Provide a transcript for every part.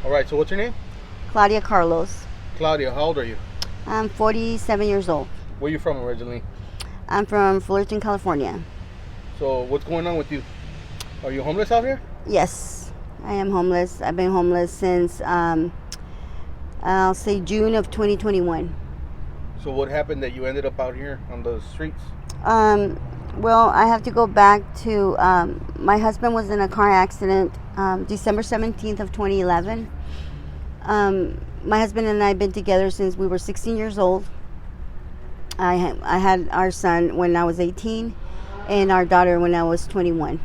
All right, so what's your name? Claudia Carlos. Claudia, how old are you? I'm 47 years old. Where are you from originally? I'm from Fullerton, California. So what's going on with you? Are you homeless out here? Yes, I am homeless. I've been homeless since, I'll say June of 2021. So what happened that you ended up out here on the streets? Well, I have to go back to, my husband was in a car accident December 17th of 2011. My husband and I have been together since we were 16 years old. I had our son when I was 18 and our daughter when I was 21.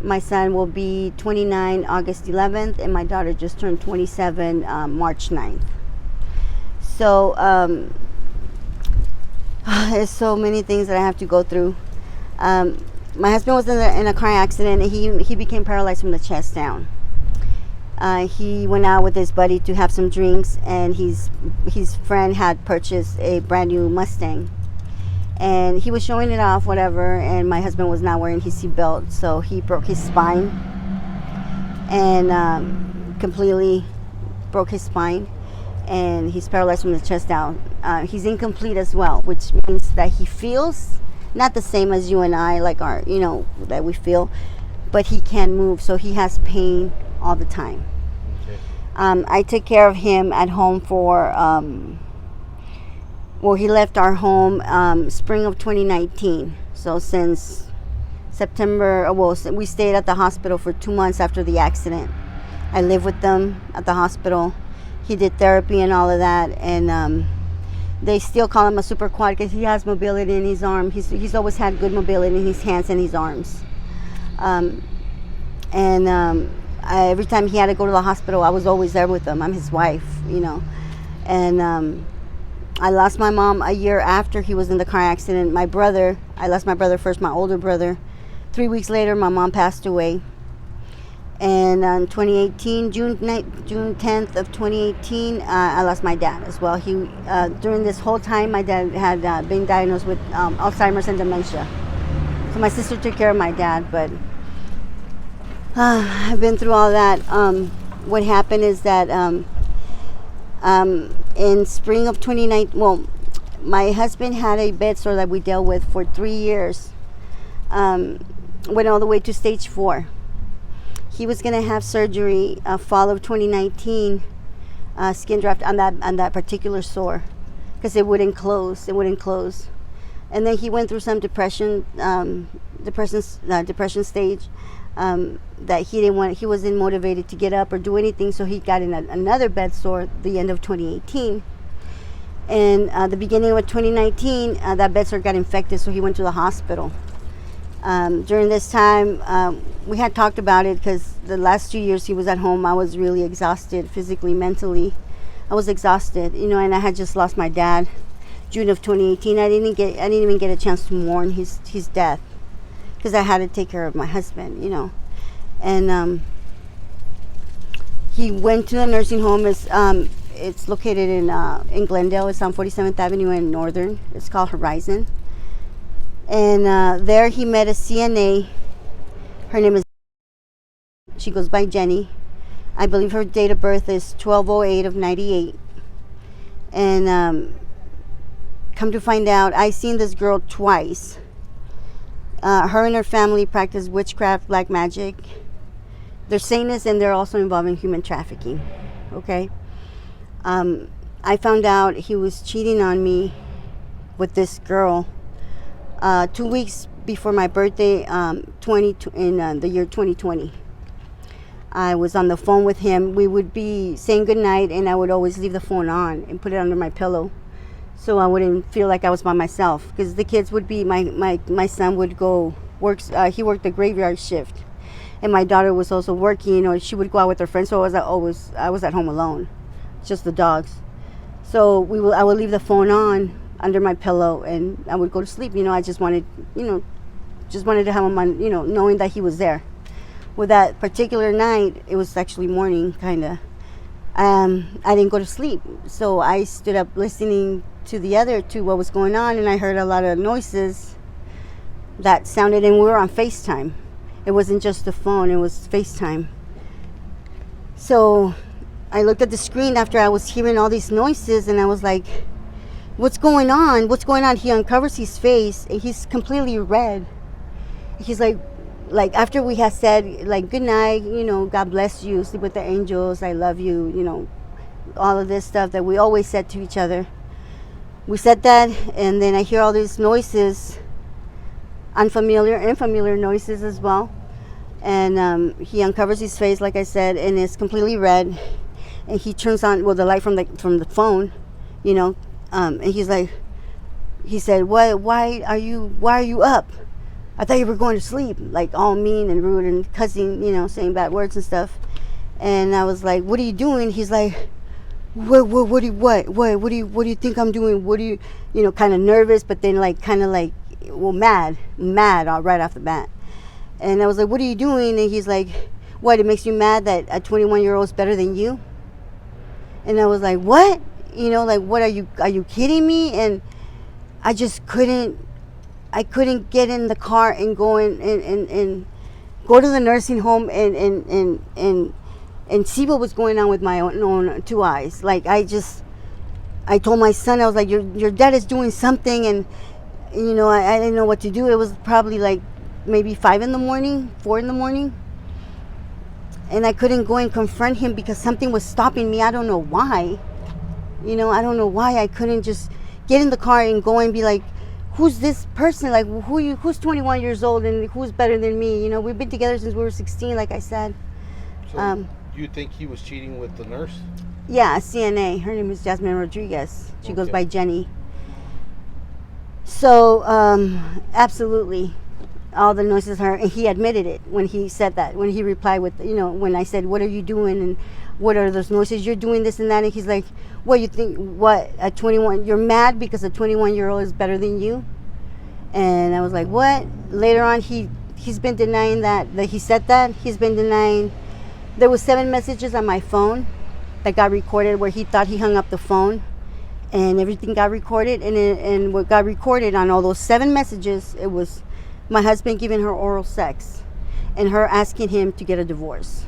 My son will be 29 August 11th and my daughter just turned 27 March 9th. So there's so many things that I have to go through. My husband was in a car accident and he became paralyzed from the chest down. He went out with his buddy to have some drinks, and his friend had purchased a brand new Mustang, and he was showing it off, whatever. And my husband was not wearing his seatbelt, so he broke his spine, and completely broke his spine, and he's paralyzed from the chest down. He's incomplete as well, which means that he feels not the same as you and I, like our, that we feel, but he can't move, so he has pain all the time. Okay. I took care of him at home for, he left our home spring of 2019. So since September, we stayed at the hospital for 2 months after the accident. I lived with them at the hospital. He did therapy and all of that, and they still call him a super quad because he has mobility in his arm. He's always had good mobility in his hands and his arms. Every time he had to go to the hospital, I was always there with him. I'm his wife, And I lost my mom a year after he was in the car accident. I lost my brother first, my older brother. 3 weeks later, my mom passed away. And in 2018, June 10th of 2018, I lost my dad as well. During this whole time, my dad had been diagnosed with Alzheimer's and dementia. So my sister took care of my dad, but I've been through all that. What happened is that in spring of 2019, my husband had a bed sore that we dealt with for 3 years. Went all the way to stage 4. He was going to have surgery fall of 2019, skin graft on that particular sore, because it wouldn't close. And then he went through some depression stage. That he wasn't motivated to get up or do anything, so he got in another bed sore at the end of 2018. And the beginning of 2019, that bed sore got infected, so he went to the hospital. During this time, we had talked about it because the last 2 years he was at home, I was really exhausted, physically, mentally. I was exhausted, and I had just lost my dad, June of 2018. I didn't even get a chance to mourn his death, because I had to take care of my husband, And he went to the nursing home. It's located in Glendale. It's on 47th Avenue in Northern. It's called Horizon. And there he met a CNA. Her name is, she goes by Jenny. I believe her date of birth is 12/08 of 98. And come to find out, I seen this girl twice. Her and her family practice witchcraft, black magic. They're Satanists, and they're also involved in human trafficking. Okay. I found out he was cheating on me with this girl 2 weeks before my birthday, in the year 2020. I was on the phone with him. We would be saying goodnight, and I would always leave the phone on and put it under my pillow, so I wouldn't feel like I was by myself, because the kids would be, my son would go work, he worked the graveyard shift, and my daughter was also working, she would go out with her friends, so I was at home alone, just the dogs. So I would leave the phone on under my pillow, and I would go to sleep. I just wanted to have him on, knowing that he was there. With that particular night, it was actually morning, kind of. I didn't go to sleep, so I stood up listening to what was going on, and I heard a lot of noises that sounded, and we were on FaceTime. It wasn't just the phone, it was FaceTime. So I looked at the screen after I was hearing all these noises, and I was like, what's going on? What's going on? He uncovers his face, and he's completely red. He's like after we had said, like, good night, God bless you, sleep with the angels, I love you, all of this stuff that we always said to each other. We said that, and then I hear all these noises, unfamiliar and familiar noises as well. And he uncovers his face, like I said, and it's completely red. And he turns on the light from the phone, and he said, why are you up? I thought you were going to sleep, like all mean and rude and cussing, saying bad words and stuff. And I was like, what are you doing? He's like, what do you think I'm doing? What do you, kind of nervous, but then mad right off the bat. And I was like, what are you doing? And he's like, what, it makes you mad that a 21-year-old is better than you? And I was like, what? What, are you kidding me? And I just couldn't get in the car and go and go to the nursing home and see what was going on with my own two eyes. Like, I told my son, I was like, your dad is doing something, and I didn't know what to do. It was probably like maybe 4 in the morning, and I couldn't go and confront him because something was stopping me. I don't know why. I don't know why I couldn't just get in the car and go and be like, who's this person? Like, who's 21 years old and who's better than me? We've been together since we were 16, like I said. So you think he was cheating with the nurse? Yeah, a CNA. Her name is Jasmine Rodriguez. She goes by Jenny. So, absolutely, all the noises are, and he admitted it when he said that, when he replied with, when I said, what are you doing, and what are those noises, you're doing this and that, and he's like, what, you think, what, you're mad because a 21-year-old is better than you? And I was like, what? Later on, he's been denying that he said that. He's been denying. There was 7 messages on my phone that got recorded where he thought he hung up the phone, and everything got recorded, and what got recorded on all those 7 messages, it was my husband giving her oral sex and her asking him to get a divorce.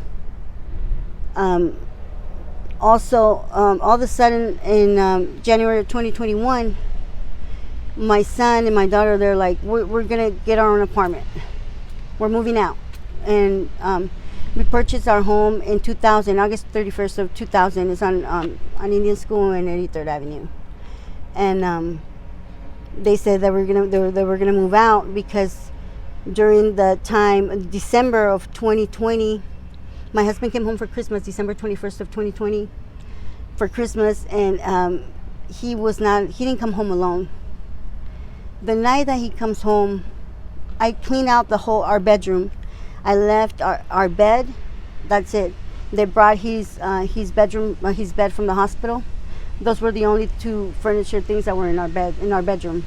Also, all of a sudden in January of 2021, my son and my daughter, they're like, we're gonna get our own apartment. We're moving out. And we purchased our home in 2000, August 31st of 2000. It's on Indian School and 83rd Avenue. And they said that they were gonna move out because during the time, December of 2020, my husband came home for Christmas, December 21st of 2020, for Christmas, and he didn't come home alone. The night that he comes home, I cleaned out our bedroom. I left our bed. That's it. They brought his bed from the hospital. Those were the only 2 furniture things that were in our bedroom.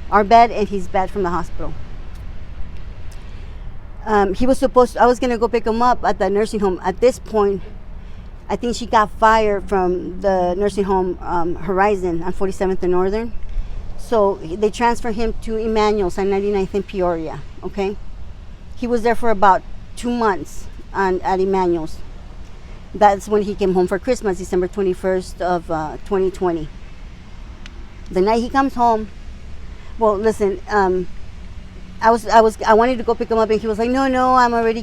Our bed and his bed from the hospital. I was gonna go pick him up at the nursing home. At this point, I think she got fired from the nursing home Horizon on 47th and Northern. So they transferred him to Emmanuel's on 99th in Peoria. Okay, he was there for about 2 months at Emmanuel's. That's when he came home for Christmas, December 21st of 2020. The night he comes home, well, listen, I wanted to go pick him up, and he was like, no, I'm already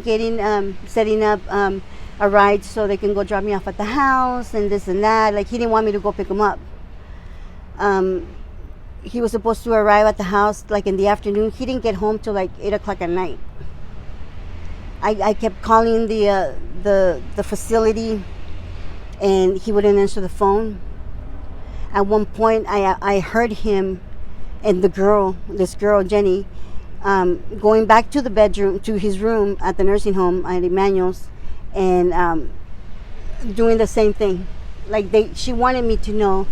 setting up a ride so they can go drop me off at the house and this and that. Like, he didn't want me to go pick him up. He was supposed to arrive at the house like in the afternoon. He didn't get home till like 8 o'clock at night. I kept calling the facility, and he wouldn't answer the phone. At one point, I heard him and this girl Jenny, going back to the bedroom, to his room at the nursing home at Emmanuel's, and doing the same thing. Like, she wanted me to know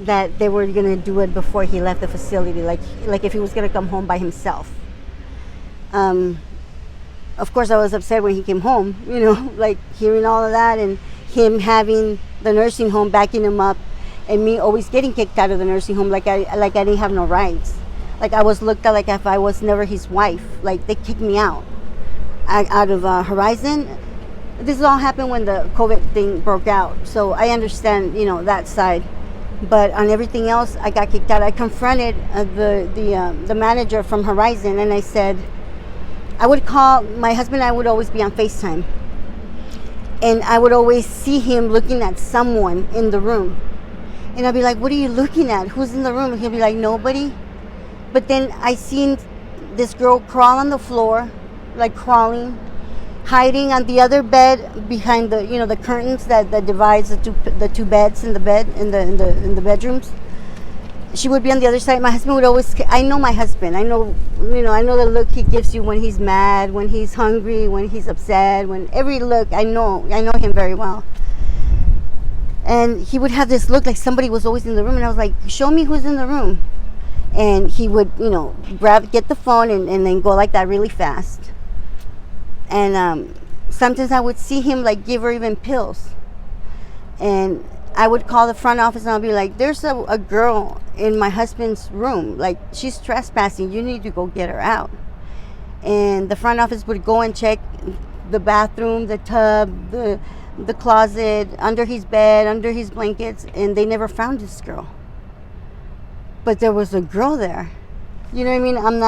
that they were gonna do it before he left the facility, like if he was gonna come home by himself. Of course, I was upset when he came home, like hearing all of that, and him having the nursing home backing him up, and me always getting kicked out of the nursing home, like I didn't have no rights. Like, I was looked at like if I was never his wife. Like, they kicked me out of Horizon. This all happened when the COVID thing broke out, so I understand, that side. But on everything else, I got kicked out. I confronted the manager from Horizon, and I said, I would call my husband. I would always be on FaceTime, and I would always see him looking at someone in the room, and I'd be like, "What are you looking at? Who's in the room?" And he'll be like, "Nobody." But then I seen this girl crawl on the floor, like crawling, hiding on the other bed behind the curtains that divides the two beds in the bed in the bedrooms. She would be on the other side. My husband would always. I know my husband. I know the look he gives you when he's mad, when he's hungry, when he's upset. When every look, I know him very well. And he would have this look like somebody was always in the room, and I was like, "Show me who's in the room." And he would, get the phone and then go like that really fast. And sometimes I would see him like give her even pills. And I would call the front office and I'll be like, "There's a girl in my husband's room. Like, she's trespassing. You need to go get her out." And the front office would go and check the bathroom, the tub, the closet, under his bed, under his blankets, and they never found this girl. But there was a girl there. You know what I mean? I'm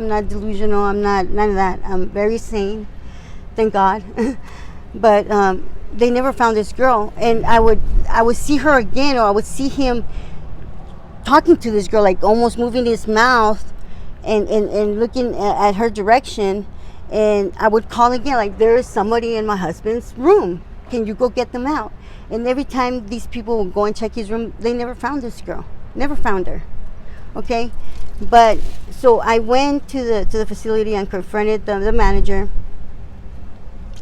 not delusional. I'm not none of that. I'm very sane. Thank God. But they never found this girl, and I would see her again, or I would see him talking to this girl, like almost moving his mouth and looking at her direction. And I would call again, like, "There is somebody in my husband's room. Can you go get them out?" And every time these people would go and check his room, they never found this girl. Never found her. Okay, but so I went to the facility and confronted the manager.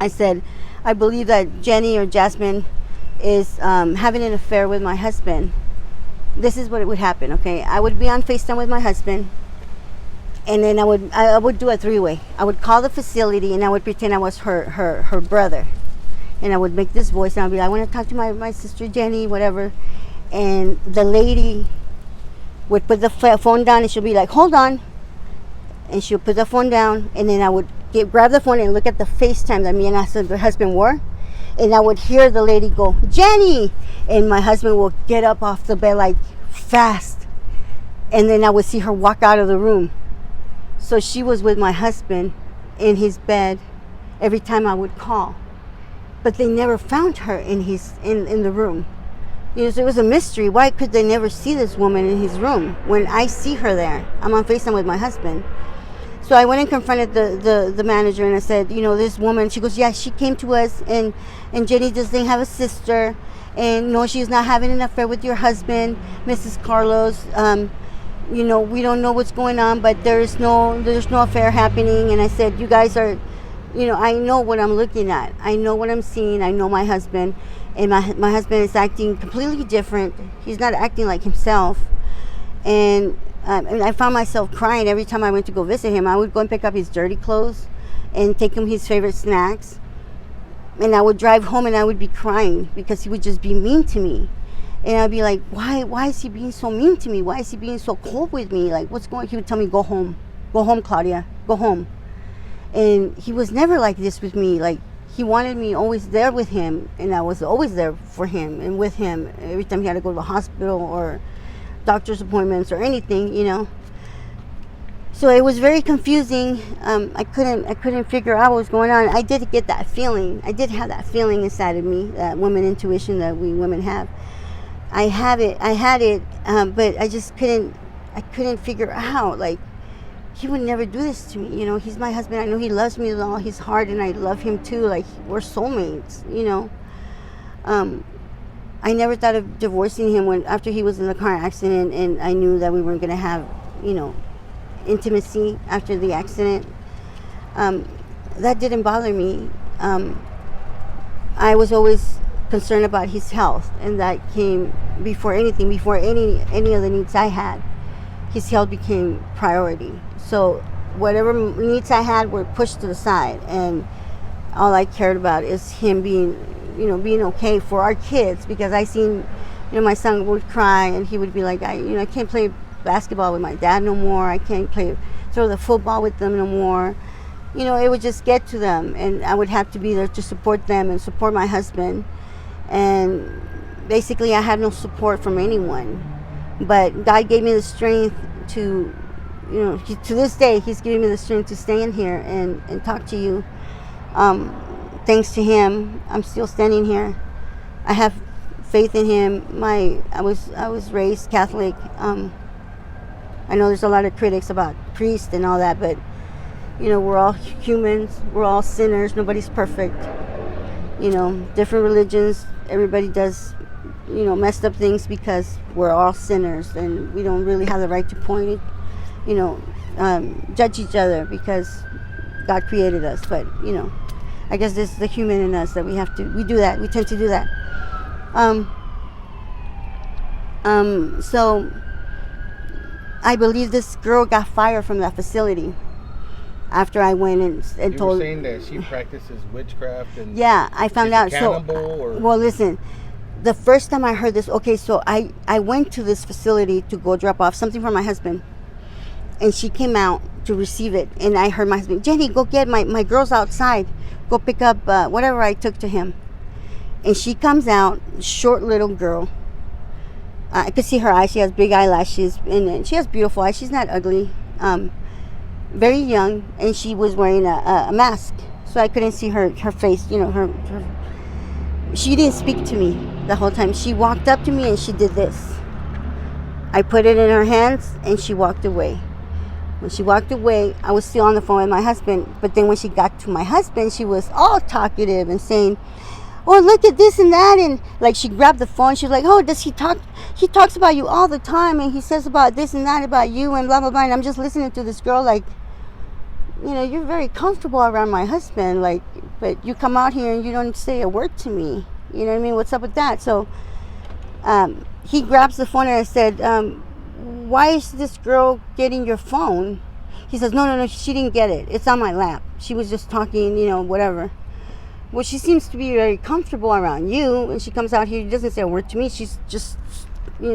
I said, "I believe that Jenny or Jasmine is having an affair with my husband." This is what it would happen. Okay, I would be on FaceTime with my husband, and then I would do a three-way. I would call the facility and I would pretend I was her brother, and I would make this voice and I'd be like, "I want to talk to my sister Jenny, whatever." And the lady would put the phone down and she'll be like, "Hold on," and she'll put the phone down, and then I would grab the phone and look at the FaceTime that me and her husband wore, and I would hear the lady go, "Jenny," and my husband will get up off the bed like fast, and then I would see her walk out of the room. So she was with my husband in his bed every time I would call, but they never found her in the room. So it was a mystery. Why could they never see this woman in his room when I see her there? I'm on FaceTime with my husband. So I went and confronted the manager, and I said, "This woman," she goes, "Yeah, she came to us, and Jenny doesn't have a sister, and no, she's not having an affair with your husband, Mrs. Carlos. We don't know what's going on, but there's no affair happening." And I said, "You guys are, I know what I'm looking at. I know what I'm seeing. I know my husband, and my husband is acting completely different. He's not acting like himself." And I found myself crying every time I went to go visit him. I would go and pick up his dirty clothes and take him his favorite snacks. And I would drive home and I would be crying because he would just be mean to me. And I'd be like, why is he being so mean to me? Why is he being so cold with me? Like, what's going on? He would tell me, "Go home, Claudia, go home." And he was never like this with me. Like, he wanted me always there with him, and I was always there for him and with him every time he had to go to the hospital or doctor's appointments or anything. So it was very confusing. I couldn't figure out what was going on. I did get that feeling. I did have that feeling inside of me, that woman intuition that we women have. I had it, but I just couldn't figure out, like, he would never do this to me. He's my husband. I know he loves me with all his heart, and I love him too. Like, we're soulmates. I never thought of divorcing him after he was in the car accident, and I knew that we weren't going to have, intimacy after the accident. That didn't bother me. I was always concerned about his health, and that came before anything, before any of the needs I had. His health became priority. So whatever needs I had were pushed to the side, and all I cared about is him being okay for our kids, because I seen, my son would cry and he would be like, I can't play basketball with my dad no more. I can't throw the football with them no more. it would just get to them, and I would have to be there to support them and support my husband. And basically, I had no support from anyone. But God gave me the strength to, to this day, He's giving me the strength to stay in here and talk to you. Thanks to Him, I'm still standing here. I have faith in Him. I was raised Catholic. I know there's a lot of critics about priests and all that, but we're all humans. We're all sinners. Nobody's perfect. Different religions. Everybody does, messed up things because we're all sinners, and we don't really have the right to point it, judge each other because God created us. But I guess this is the human in us that we do that. We tend to do that. So I believe this girl got fired from that facility after I went and told. You were saying that she practices witchcraft and yeah, I found out. Well, listen, the first time I heard this, okay, so I went to this facility to go drop off something for my husband, and she came out to receive it, and I heard my husband, Jenny, go get my girls outside, go pick up whatever I took to him. And she comes out, short little girl. I could see her eyes. She has big eyelashes, and she has beautiful eyes. She's not ugly. Very young, and she was wearing a mask, so I couldn't see her face. She didn't speak to me the whole time. She walked up to me and she did this. I put it in her hands, and she walked away. When she walked away, I was still on the phone with my husband. But then when she got to my husband, she was all talkative and saying, oh, look at this and that. And like, she grabbed the phone. She was like, oh, does he talk? He talks about you all the time. And he says about this and that about you and blah, blah, blah. And I'm just listening to this girl like, you're very comfortable around my husband. Like, but you come out here and you don't say a word to me. You know what I mean? What's up with that? So he grabs the phone and I said, why is this girl getting your phone? He says, no, she didn't get it. It's on my lap. She was just talking, whatever. Well, she seems to be very comfortable around you, and she comes out here, she doesn't say a word to me. She's just,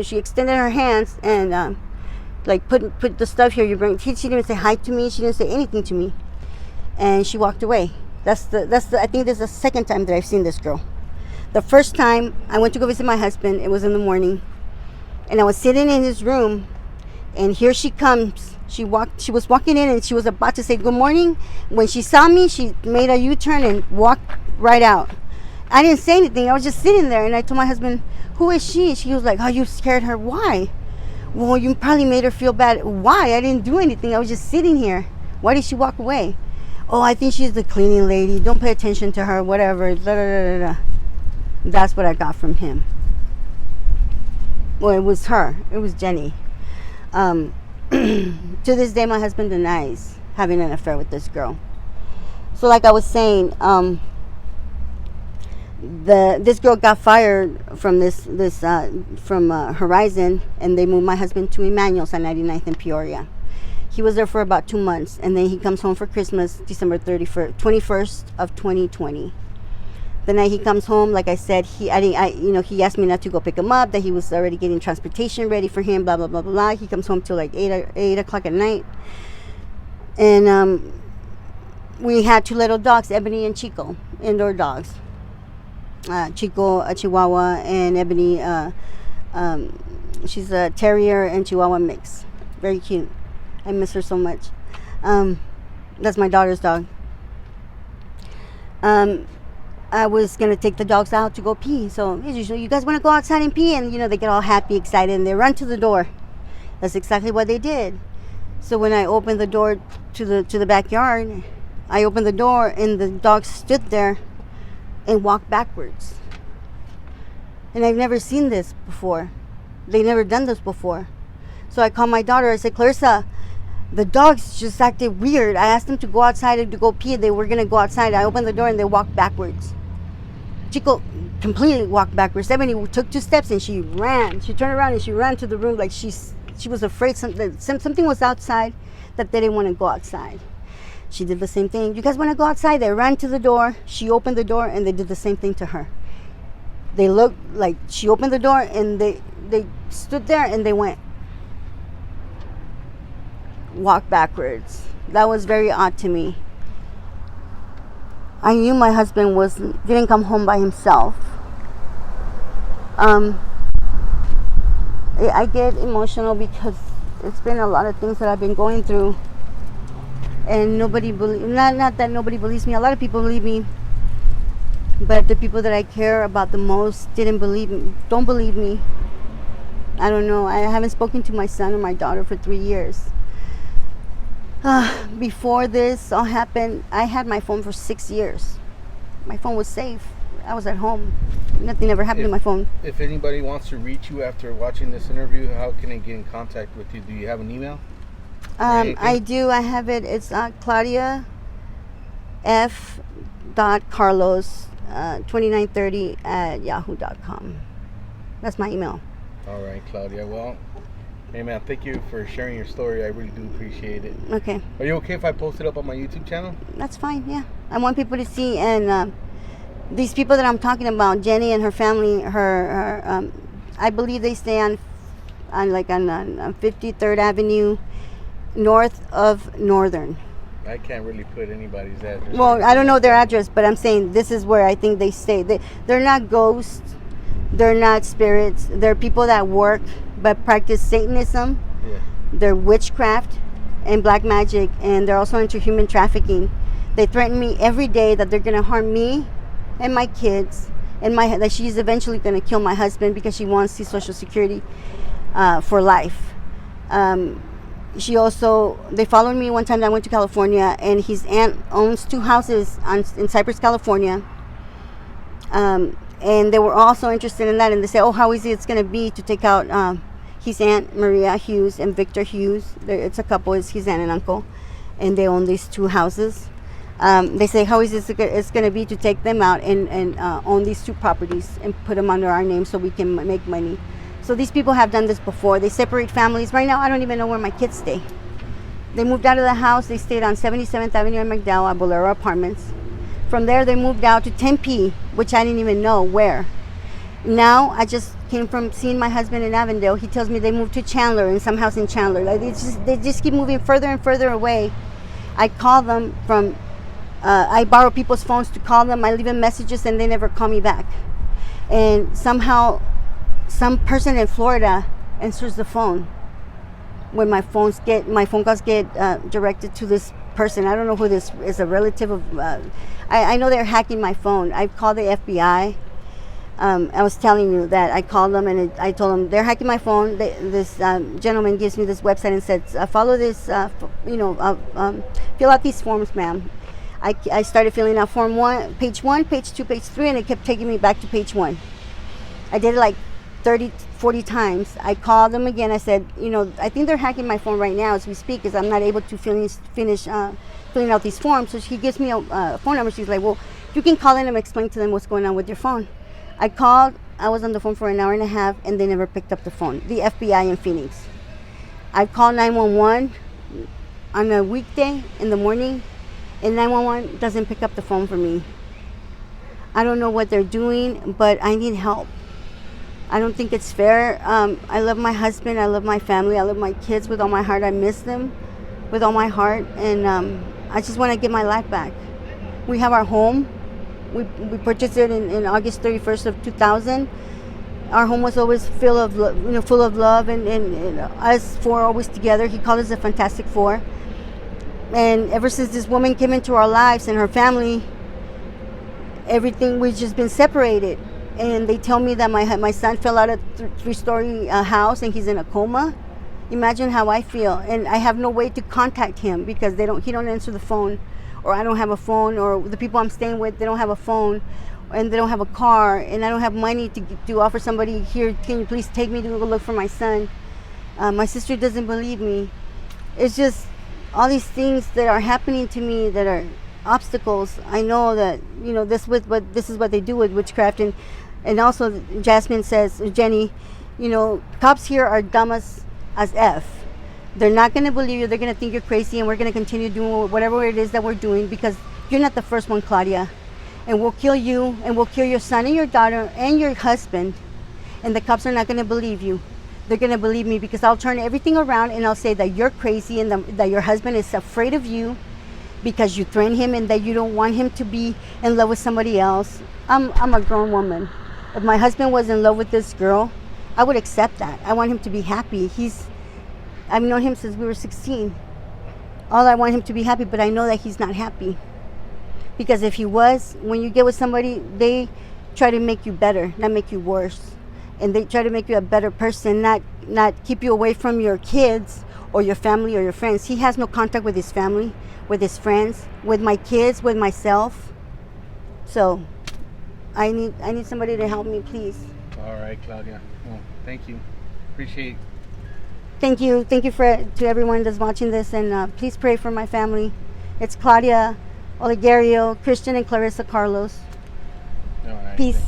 she extended her hands and like put the stuff here you bring. She didn't even say hi to me. She didn't say anything to me, and she walked away. That's the I think this is the second time that I've seen this girl. The first time I went to go visit my husband, it was in the morning, and I was sitting in his room, and here she comes. She was walking in, and she was about to say good morning. When she saw me, she made a U-turn and walked right out. I didn't say anything. I was just sitting there, and I told my husband, who is she? She was like, oh, you scared her. Why? Well, you probably made her feel bad. Why? I didn't do anything. I was just sitting here. Why did she walk away? Oh, I think she's the cleaning lady. Don't pay attention to her, whatever. Da, da, da, da. That's what I got from him. Well, it was her. It was Jenny. To this day, my husband denies having an affair with this girl. So like I was saying, this girl got fired from from Horizon, and they moved my husband to Emmanuel's on 99th in Peoria. He was there for about 2 months, and then he comes home for Christmas, December 21st of 2020. The night he comes home, like I said, he asked me not to go pick him up, that he was already getting transportation ready for him, blah, blah, blah, blah, blah. He comes home till like 8 o'clock at night. And we had 2 little dogs, Ebony and Chico, indoor dogs. Chico, a Chihuahua, and Ebony, she's a Terrier and Chihuahua mix. Very cute. I miss her so much. That's my daughter's dog. I was going to take the dogs out to go pee. So as usual, you guys want to go outside and pee? And, they get all happy, excited, and they run to the door. That's exactly what they did. So when I opened the door to the backyard, I opened the door, and the dogs stood there and walked backwards. And I've never seen this before. They've never done this before. So I called my daughter. I said, Clarissa, the dogs just acted weird. I asked them to go outside to go pee. They were going to go outside. I opened the door, and they walked backwards. Chico completely walked backwards. Ebony took 2 steps, and she ran. She turned around, and she ran to the room like she was afraid something was outside, that they didn't want to go outside. She did the same thing. You guys want to go outside? They ran to the door. She opened the door, and they did the same thing to her. They looked like she opened the door, and they stood there, and they walked backwards. That was very odd to me. I knew my husband didn't come home by himself. I get emotional because it's been a lot of things that I've been going through, and not that nobody believes me. A lot of people believe me, but the people that I care about the most don't believe me. I don't know. I haven't spoken to my son or my daughter for 3 years. Before this all happened, I had my phone for 6 years. My phone was safe. I was at home. Nothing ever happened to my phone. If anybody wants to reach you after watching this interview, how can they get in contact with you? Do you have an email? I do. I have it. It's Claudia F. Carlos 2930 at yahoo.com. That's my email. All right, Claudia. Well, hey man, thank you for sharing your story. I really do appreciate it. Okay. Are you okay if I post it up on my YouTube channel? That's fine. Yeah, I want people to see. And these people that I'm talking about, Jenny and her family, I believe they stay on 53rd Avenue, north of Northern. I can't really put anybody's address. Well, I don't know their address, but I'm saying this is where I think they stay. They're not ghosts. They're not spirits. They're people that work but practice Satanism. Yeah. They're witchcraft and black magic, and they're also into human trafficking. They threaten me every day that they're going to harm me and my kids, and that she's eventually going to kill my husband because she wants the Social Security for life. They followed me one time that I went to California, and his aunt owns 2 houses in Cypress, California. And they were also interested in that, and they said, oh, how easy it's going to be to take out his aunt Maria Hughes and Victor Hughes. It's a couple, it's his aunt and uncle, and they own these 2 houses. They say how easy it's going to be to take them out and own these 2 properties and put them under our name so we can make money. So these people have done this before. They separate families. Right now, I don't even know where my kids stay. They moved out of the house. They stayed on 77th Avenue in McDowell at Bolero Apartments. From there, they moved out to Tempe, which I didn't even know where. Now, I just came from seeing my husband in Avondale. He tells me they moved to Chandler, in some house in Chandler. Like they just keep moving further and further away. I call them I borrow people's phones to call them. I leave them messages, and they never call me back. And somehow, some person in Florida answers the phone when my phone calls get directed to this person. I don't know who this is, a relative of. I know they're hacking my phone. I've called the FBI. I was telling you that I called them, and I told them they're hacking my phone. This gentleman gives me this website and says, follow this, fill out these forms, ma'am. I started filling out form 1, page 1, page 2, page 3, and it kept taking me back to page 1. I did it like 30, 40 times. I called them again. I said, I think they're hacking my phone right now as we speak because I'm not able to finish filling out these forms. So she gives me a phone number. She's like, well, you can call in and explain to them what's going on with your phone. I called. I was on the phone for an hour and a half, and they never picked up the phone. The FBI in Phoenix. I called 911 on a weekday in the morning, and 911 doesn't pick up the phone for me. I don't know what they're doing, but I need help. I don't think it's fair. I love my husband. I love my family. I love my kids with all my heart. I miss them with all my heart, and I just want to get my life back. We have our home. We purchased it in August 31st of 2000. Our home was always full of love, and us 4 always together. He called us the Fantastic Four. And ever since this woman came into our lives and her family, we've just been separated. And they tell me that my son fell out of a 3-story house and he's in a coma. Imagine how I feel. And I have no way to contact him because he don't answer the phone, or I don't have a phone, or the people I'm staying with, they don't have a phone, and they don't have a car, and I don't have money to offer somebody here, can you please take me to go look for my son? My sister doesn't believe me. It's just all these things that are happening to me that are obstacles. I know that this is what they do with witchcraft, and also Jasmine says, Jenny, cops here are dumb as F. They're not going to believe you. They're going to think you're crazy, and we're going to continue doing whatever it is that we're doing because you're not the first one, Claudia. And we'll kill you, and we'll kill your son and your daughter and your husband, and the cops are not going to believe you. They're going to believe me because I'll turn everything around and I'll say that you're crazy and that your husband is afraid of you because you threaten him and that you don't want him to be in love with somebody else. I'm a grown woman. If my husband was in love with this girl, I would accept that. I want him to be happy. I've known him since we were 16. All I want him to be happy, but I know that he's not happy. Because if he was, when you get with somebody, they try to make you better, not make you worse. And they try to make you a better person, not keep you away from your kids or your family or your friends. He has no contact with his family, with his friends, with my kids, with myself. So I need somebody to help me, please. All right, Claudia. Well, thank you. Appreciate. Thank you to everyone that's watching this, and please pray for my family. It's Claudia, Olegario, Christian, and Clarissa Carlos. All right. Peace.